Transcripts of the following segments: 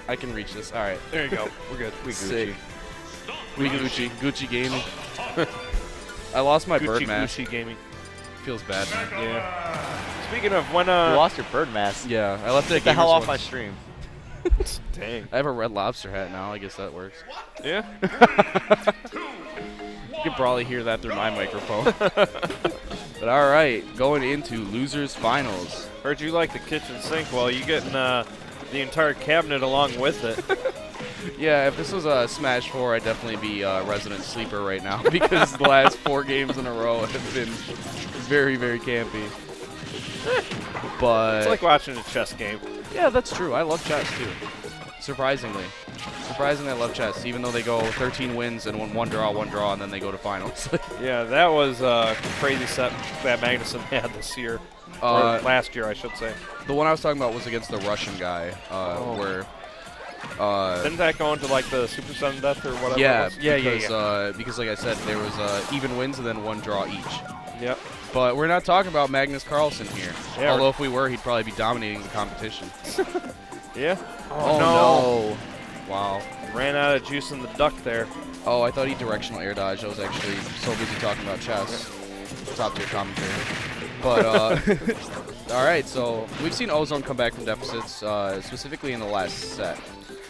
I can reach this. All right. There you go. We're good. We Sick. Gucci. We Gucci. GooshiGaming. I lost my bird mask. GooshiGaming. Feels bad, man. Yeah. Speaking of when You lost your bird mask. Yeah, I left it. Get the hell off my stream. Dang. I have a Red Lobster hat now. I guess that works. Yeah. You could probably hear that through my microphone. But all right, going into Losers Finals. Heard you like the kitchen sink. Well, you getting the entire cabinet along with it. Yeah, if this was a Smash 4, I'd definitely be resident sleeper right now because the last 4 games in a row have been very, very campy. But It's like watching a chess game. yeah, that's true. I love chess too. Surprisingly, I love chess, even though they go 13 wins and one draw, and then they go to finals. Yeah, that was a crazy set that Magnuson had this year. Or last year, I should say. The one I was talking about was against the Russian guy, where. Didn't that go into like the Super Sudden Death or whatever? Yeah, it was? because like I said, there was even wins and then 1 draw each. Yep. But we're not talking about Magnus Carlsen here. Yeah, Although if we were, he'd probably be dominating the competition. Yeah. Oh no! Wow. Ran out of juice in the duck there. Oh, I thought he directional air dodge. I was actually so busy talking about chess. Top tier commentary. But all right, so we've seen Ozone come back from deficits, specifically in the last set.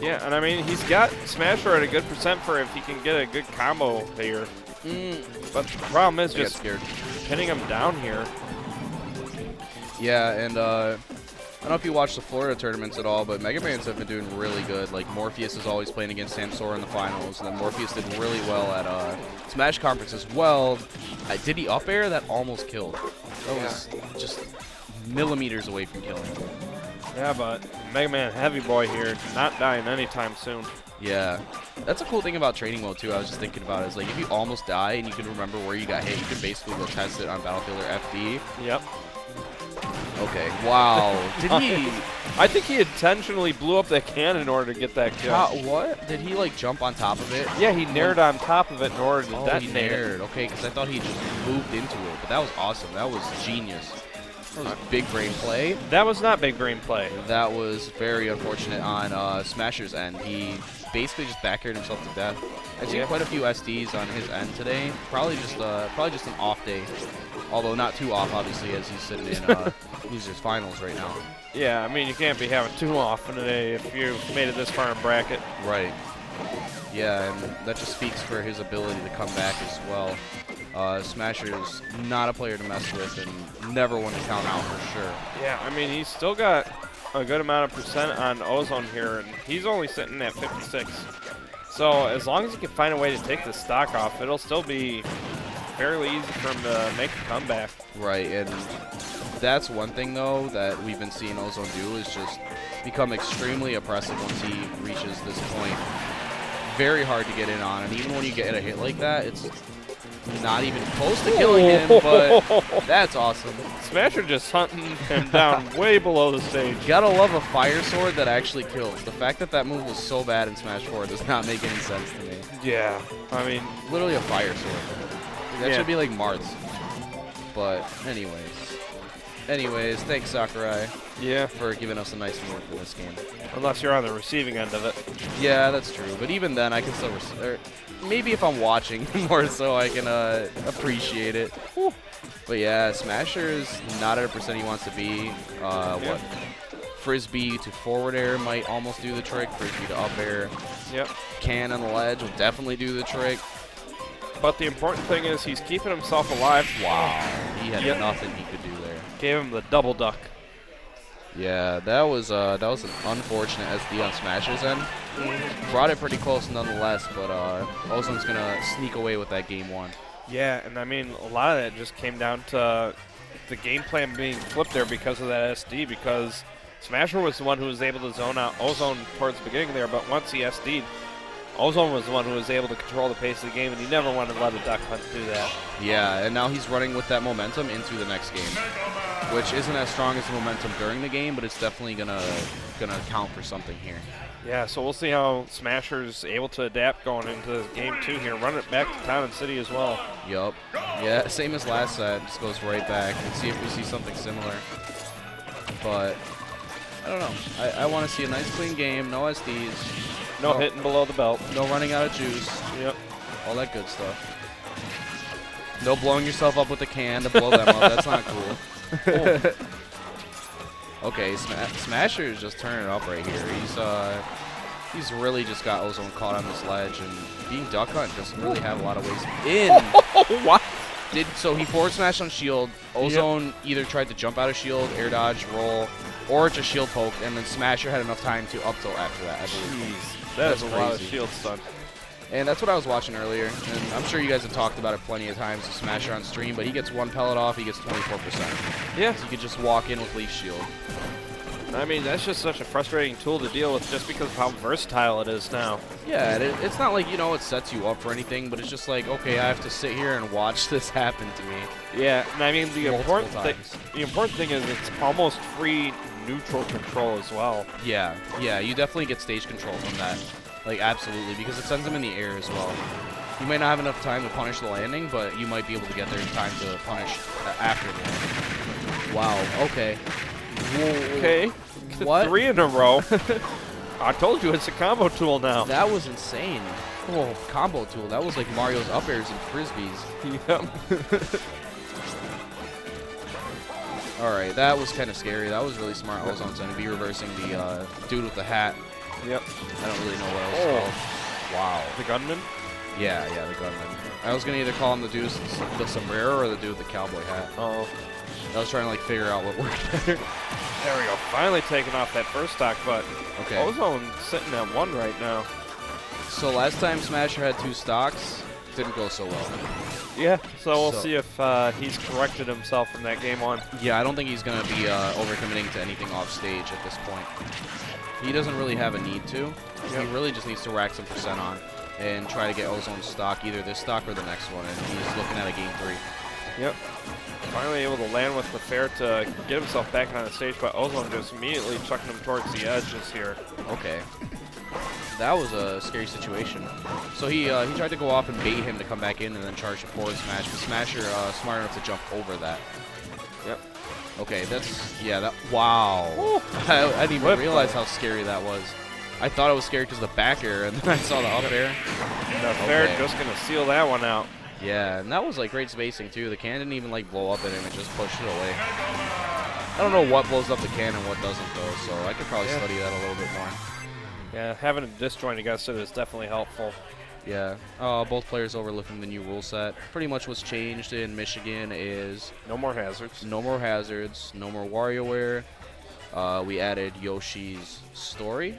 Yeah, and I mean, he's got Smasher at a good percent for if he can get a good combo here. But the problem is just scared. pinning him down here. Yeah, and I don't know if you watch the Florida tournaments at all, but Mega Mans have been doing really good. Like, Morpheus is always playing against Samsora in the finals, and then Morpheus did really well at Smash Conference as well. Did he up air? That almost killed. That was just millimeters away from killing. Yeah, but Mega Man Heavy Boy here, not dying anytime soon. Yeah. That's a cool thing about training mode, too. I was just thinking about it. Is like, if you almost die and you can remember where you got hit, you can basically go test it on Battlefield or FD. Yep. Okay. Wow. Did he? I think he intentionally blew up that cannon in order to get that kill. What? Did he, like, jump on top of it? Yeah, he nared on top of it in order to Oh, detonate he it. nared. Okay, because I thought he just moved into it. But that was awesome. That was genius. That was big brain play. That was not big brain play. That was very unfortunate on Smasher's end. He basically just back-aired himself to death. I've seen quite a few SDs on his end today. Probably just an off day. Although not too off, obviously, as he's sitting in Losers Finals right now. Yeah, I mean, you can't be having too off in a day if you made it this far in bracket. Right. Yeah, and that just speaks for his ability to come back as well. Smasher's not a player to mess with and never one to count out for sure. Yeah, I mean, he's still got a good amount of percent on Ozone here, and he's only sitting at 56. So as long as he can find a way to take the stock off, it'll still be fairly easy for him to make a comeback. Right, and that's one thing, though, that we've been seeing Ozone do is just become extremely oppressive once he reaches this point. Very hard to get in on, and even when you get a hit like that, it's not even close to killing him, but that's awesome. Smasher just hunting him down way below the stage. Gotta love a fire sword that actually kills. The fact that that move was so bad in Smash 4 does not make any sense to me. Yeah, I mean, Literally a fire sword. That should be like Marth's. But anyways, thanks Sakurai. Yeah. For giving us a nice move in this game. Unless you're on the receiving end of it. Yeah, that's true. But even then, I can still maybe if I'm watching more so, I can appreciate it. Whew. But yeah, Smasher's not at a percent he wants to be. What? Frisbee to forward air might almost do the trick. Frisbee to up air. Yep. Can on the ledge will definitely do the trick. But the important thing is he's keeping himself alive. Wow. He had nothing he could do there. Gave him the double duck. Yeah, that was an unfortunate SD on Smasher's end. Brought it pretty close nonetheless, but Ozone's gonna sneak away with that game 1. Yeah, and I mean, a lot of that just came down to the game plan being flipped there because of that SD, because Smasher was the one who was able to zone out Ozone towards the beginning there, but once he SD'd, Ozone was the one who was able to control the pace of the game, and he never wanted to let a duck hunt do that. Yeah, and now he's running with that momentum into the next game, which isn't as strong as the momentum during the game, but it's definitely gonna count for something here. Yeah, so we'll see how Smasher's able to adapt going into game 2 here. Run it back to Town and City as well. Yup. Yeah, same as last set. Just goes right back and see if we see something similar. But I don't know. I want to see a nice clean game, no SDs, No hitting below the belt. no running out of juice, Yep. all that good stuff. No blowing yourself up with a can to blow them up. That's not cool. Okay, Smasher is just turning it up right here. He's really just got Ozone caught on this ledge, and being duck hunt doesn't really have a lot of ways in. What? So he forward smashed on shield. Ozone either tried to jump out of shield, air dodge, roll, or just shield poked, and then Smasher had enough time to up tilt after that, I believe. Jeez, that is a lot of crazy. shield stun. And that's what I was watching earlier, and I'm sure you guys have talked about it plenty of times, the Smasher on stream, but he gets one pellet off, he gets 24%. Yeah. So you could just walk in with leaf shield. I mean, that's just such a frustrating tool to deal with just because of how versatile it is now. Yeah, it's not like, you know, it sets you up for anything, but it's just like, okay, I have to sit here and watch this happen to me. Yeah, and I mean, the important times. thing is it's almost free neutral control as well. Yeah, you definitely get stage control from that. Like, absolutely, because it sends them in the air as well. You might not have enough time to punish the landing, but you might be able to get there in time to punish after the landing. Wow, okay. Whoa. Okay. What? 3 in a row. I told you, it's a combo tool now. That was insane. Oh, combo tool. That was like Mario's up airs and frisbees. Yep. Alright, that was kind of scary. That was really smart. Ozone's going to be reversing the dude with the hat. Yep. I don't really know what else it's called. Wow. The gunman? Yeah, the gunman. I was going to either call him the dude with the sombrero or the dude with the cowboy hat. Oh. I was trying to like figure out what worked better. There we go. Finally taking off that first stock, but Okay. Ozone sitting at 1 right now. So last time Smasher had 2 stocks, didn't go so well. Yeah, so we'll So- see if he's corrected himself from that game on. Yeah, I don't think he's going to be overcommitting to anything off stage at this point. He doesn't really have a need to. He really just needs to rack some percent on and try to get Ozone's stock, either this stock or the next one, and he's looking at a game 3. Yep. Finally able to land with the fair to get himself back on the stage, but Ozone just immediately chucking him towards the edges here. Okay. That was a scary situation. So he tried to go off and bait him to come back in and then charge a forward smash, but Smasher smart enough to jump over that. Yep. Okay, wow. I didn't even Flip realize though. how scary that was. I thought it was scary because of the back air, and then I saw the up air. The fair Okay. just gonna seal that one out. Yeah, and that was like great spacing too. The can didn't even like blow up at him, it just pushed it away. I don't know what blows up the can and what doesn't though, so I could probably study that a little bit more. Yeah, having a disjoint against it is definitely helpful. Yeah, both players overlooking the new rule set. Pretty much what's changed in Michigan is No more hazards. no more hazards, no more WarioWare. We added Yoshi's Story.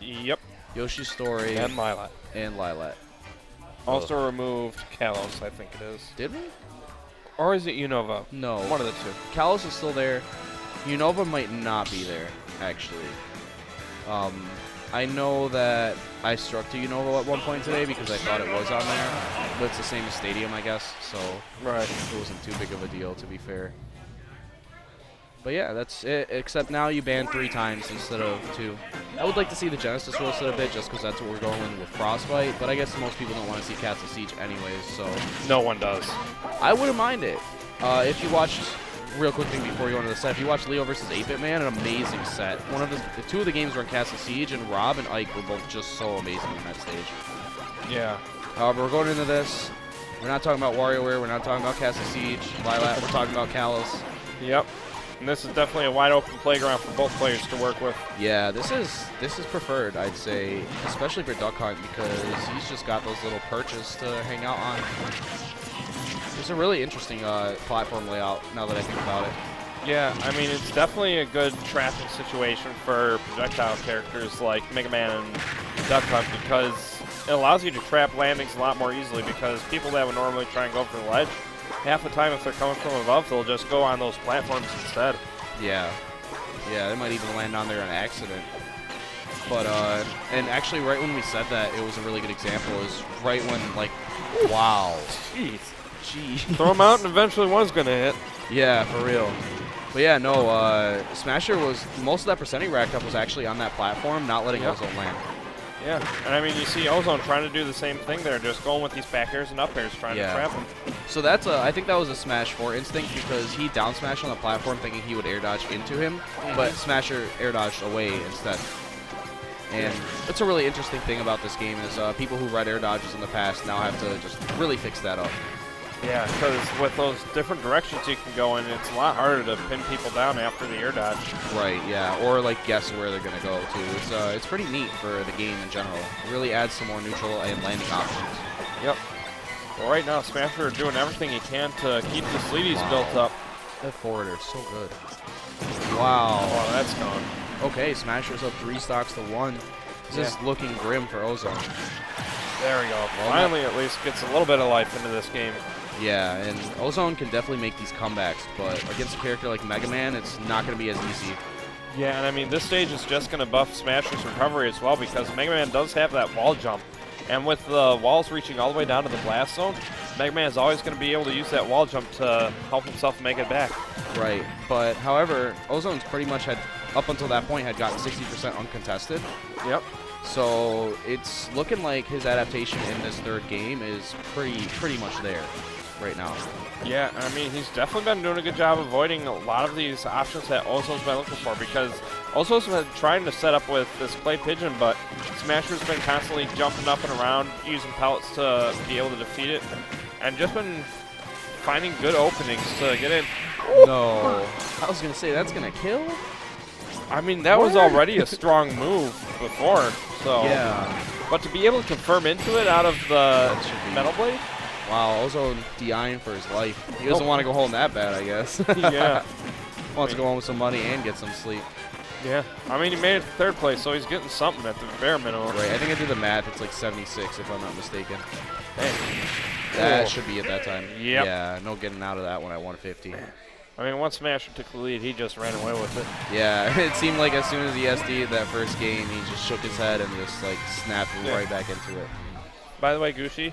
Yep. Yoshi's Story And Lilat. and Lilat. Also removed Kalos, I think it is. Did we? Or is it Unova? No. One of the two. Kalos is still there. Unova might not be there, actually. I know that I struck to Unova at one point today because I thought it was on there, but it's the same as Stadium, I guess, so Right. it wasn't too big of a deal, to be fair. But yeah, that's it, except now you ban 3 times instead of 2. I would like to see the Genesis rule set a bit just because that's what we're going with Frostbite, but I guess most people don't want to see Castle Siege anyways, so No one does. I wouldn't mind it. If you watched, real quick thing before you go into the set, if you watched Leo versus 8-Bit Man, an amazing set. The 2 of the games were in Castle Siege, and Rob and Ike were both just so amazing on that stage. Yeah. However, we're going into this. We're not talking about WarioWare. We're not talking about Castle Siege, Lilat. We're talking about Kalos. Yep. And this is definitely a wide open playground for both players to work with. Yeah, this is preferred, I'd say, especially for Duck Hunt because he's just got those little perches to hang out on. It's a really interesting platform layout now that I think about it. Yeah, I mean, it's definitely a good trapping situation for projectile characters like Mega Man and Duck Hunt because it allows you to trap landings a lot more easily because people that would normally try and go for the ledge, half the time if they're coming from above, they'll just go on those platforms instead. Yeah. Yeah, they might even land on there on accident. But, and actually right when we said that, it was a really good example, is right when, like, wow. Jeez. Jeez. Throw them out and eventually one's going to hit. Yeah, for real. But yeah, no, Smasher was, most of that percent he racked up was actually on that platform, not letting Ozone land. Yeah, and I mean, you see Ozone trying to do the same thing there, just going with these back airs and up airs, trying to trap him. So that's I think that was a Smash 4 instinct because he down smashed on the platform thinking he would air dodge into him, but Smasher air dodged away instead. And that's a really interesting thing about this game is people who read air dodges in the past now have to just really fix that up. Yeah, because with those different directions you can go in, it's a lot harder to pin people down after the air dodge. Right, yeah, or like guess where they're gonna go to. It's pretty neat for the game in general. It really adds some more neutral and landing options. Yep. Well, right now Smasher doing everything he can to keep the lead he's built up. That forwarder, so good. Wow. Oh, that's gone. Okay, Smasher's up 3 stocks to 1. This is looking grim for Ozone. There we go. Finally, at least gets a little bit of life into this game. Yeah, and Ozone can definitely make these comebacks, but against a character like Mega Man, it's not going to be as easy. Yeah, and I mean, this stage is just going to buff Smasher's recovery as well because Mega Man does have that wall jump. And with the walls reaching all the way down to the blast zone, Mega Man is always going to be able to use that wall jump to help himself make it back. Right, but however, Ozone's pretty much had, up until that point, had gotten 60% uncontested. Yep. So it's looking like his adaptation in this third game is pretty much there right now. Yeah, I mean, he's definitely been doing a good job avoiding a lot of these options that Ozone's been looking for because Ozone's been trying to set up with this clay pigeon, but Smasher's been constantly jumping up and around, using pellets to be able to defeat it, and just been finding good openings to get in. No. I was going to say, that's going to kill? I mean, that was already a strong move before, so. Yeah. But to be able to confirm into it out of the Metal Blade? Wow, Ozone DIing for his life. He doesn't want to go home that bad, I guess. Yeah. Wants to go home with some money and get some sleep. Yeah. I mean, he made it to third place, so he's getting something at the bare minimum. Right, I think I did the math. It's like 76, if I'm not mistaken. Hey. That should be at that time. Yep. Yeah, no getting out of that one at 150. I mean, once Smasher took the lead, he just ran away with it. Yeah, it seemed like as soon as he SD'd that first game, he just shook his head and just like snapped right back into it. By the way, Gooshi,